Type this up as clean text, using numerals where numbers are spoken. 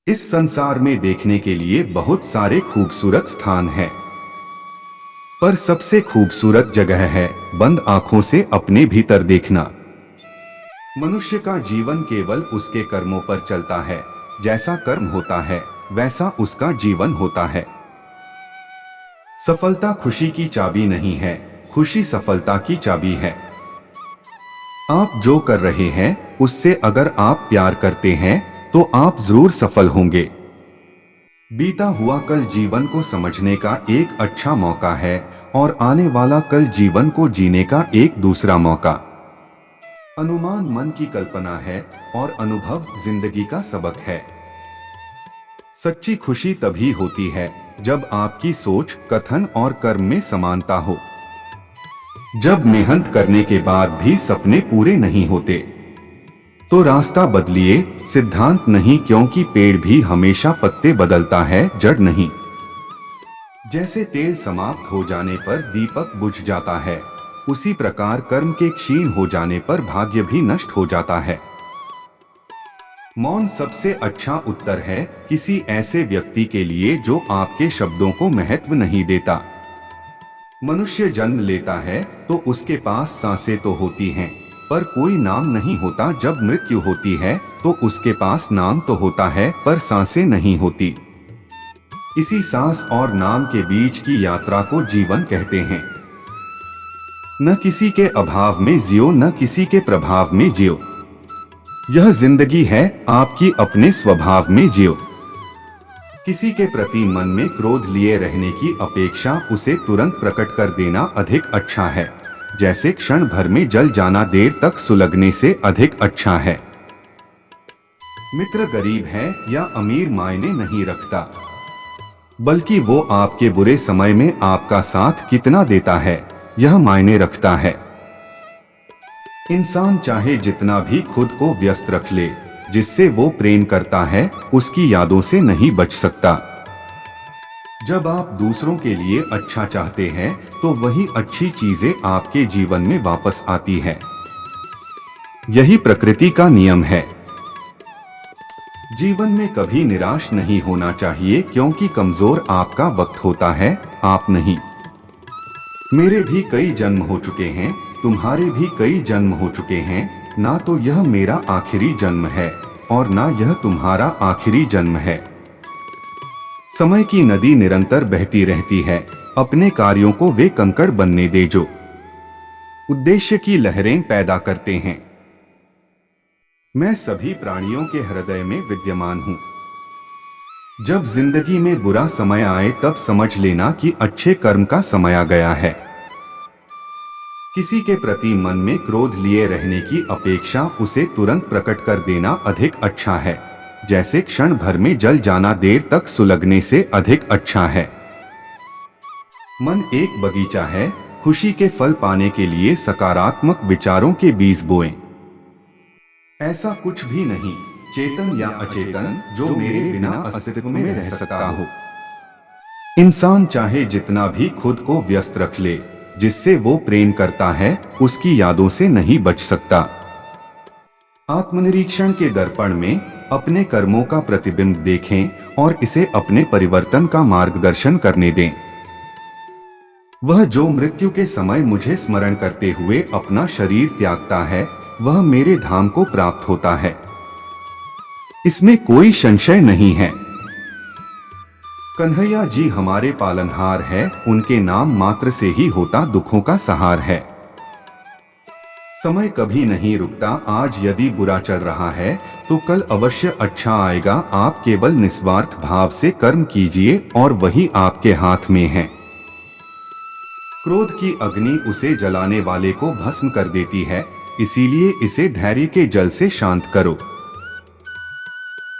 इस संसार में देखने के लिए बहुत सारे खूबसूरत स्थान हैं, पर सबसे खूबसूरत जगह है बंद आंखों से अपने भीतर देखना। मनुष्य का जीवन केवल उसके कर्मों पर चलता है। जैसा कर्म होता है वैसा उसका जीवन होता है। सफलता खुशी की चाबी नहीं है, खुशी सफलता की चाबी है। आप जो कर रहे हैं उससे अगर आप प्यार करते हैं तो आप जरूर सफल होंगे। बीता हुआ कल जीवन को समझने का एक अच्छा मौका है और आने वाला कल जीवन को जीने का एक दूसरा मौका। अनुमान मन की कल्पना है और अनुभव जिंदगी का सबक है। सच्ची खुशी तभी होती है जब आपकी सोच, कथन और कर्म में समानता हो। जब मेहनत करने के बाद भी सपने पूरे नहीं होते तो रास्ता बदलिए, सिद्धांत नहीं, क्योंकि पेड़ भी हमेशा पत्ते बदलता है, जड़ नहीं। जैसे तेल समाप्त हो जाने पर दीपक बुझ जाता है, उसी प्रकार कर्म के क्षीण हो जाने पर भाग्य भी नष्ट हो जाता है। मौन सबसे अच्छा उत्तर है किसी ऐसे व्यक्ति के लिए जो आपके शब्दों को महत्व नहीं देता। मनुष्य जन्म लेता है तो उसके पास सांसें तो होती हैं, पर कोई नाम नहीं होता। जब मृत्यु होती है तो उसके पास नाम तो होता है पर सांसें नहीं होती। इसी सांस और नाम के बीच की यात्रा को जीवन कहते हैं। न किसी के अभाव में जियो, न किसी के प्रभाव में जियो। यह जिंदगी है, आपकी अपने स्वभाव में जियो। किसी के प्रति मन में क्रोध लिए रहने की अपेक्षा उसे तुरंत प्रकट कर देना अधिक अच्छा है। जैसे क्षण भर में जल जाना देर तक सुलगने से अधिक अच्छा है। मित्र गरीब है या अमीर मायने नहीं रखता, बल्कि वो आपके बुरे समय में आपका साथ कितना देता है यह मायने रखता है। इंसान चाहे जितना भी खुद को व्यस्त रख ले, जिससे वो प्रेम करता है उसकी यादों से नहीं बच सकता। जब आप दूसरों के लिए अच्छा चाहते हैं तो वही अच्छी चीजें आपके जीवन में वापस आती है। यही प्रकृति का नियम है। जीवन में कभी निराश नहीं होना चाहिए, क्योंकि कमजोर आपका वक्त होता है, आप नहीं। मेरे भी कई जन्म हो चुके हैं, तुम्हारे भी कई जन्म हो चुके हैं। ना तो यह मेरा आखिरी जन्म है और ना यह तुम्हारा आखिरी जन्म है। समय की नदी निरंतर बहती रहती है, अपने कार्यों को वे कंकड़ बनने दे जो उद्देश्य की लहरें पैदा करते हैं। मैं सभी प्राणियों के हृदय में विद्यमान हूँ। जब जिंदगी में बुरा समय आए तब समझ लेना कि अच्छे कर्म का समय आ गया है। किसी के प्रति मन में क्रोध लिए रहने की अपेक्षा उसे तुरंत प्रकट कर देना अधिक अच्छा है। जैसे क्षण भर में जल जाना देर तक सुलगने से अधिक अच्छा है। मन एक बगीचा है, खुशी के फल पाने के लिए सकारात्मक विचारों के बीज बोएं। ऐसा कुछ भी नहीं, चेतन या अचेतन, जो मेरे बिना अस्तित्व में रह सकता हो। इंसान चाहे जितना भी खुद को व्यस्त रख ले, जिससे वो प्रेम करता है उसकी यादों से नहीं बच सकता। आत्मनिरीक्षण के दर्पण में अपने कर्मों का प्रतिबिंब देखें और इसे अपने परिवर्तन का मार्गदर्शन करने दें। वह जो मृत्यु के समय मुझे स्मरण करते हुए अपना शरीर त्यागता है, वह मेरे धाम को प्राप्त होता है, इसमें कोई संशय नहीं है। कन्हैया जी हमारे पालनहार है, उनके नाम मात्र से ही होता दुखों का सहार है। समय कभी नहीं रुकता, आज यदि बुरा चल रहा है तो कल अवश्य अच्छा आएगा। आप केवल निस्वार्थ भाव से कर्म कीजिए और वही आपके हाथ में है। क्रोध की अग्नि उसे जलाने वाले को भस्म कर देती है, इसीलिए इसे धैर्य के जल से शांत करो।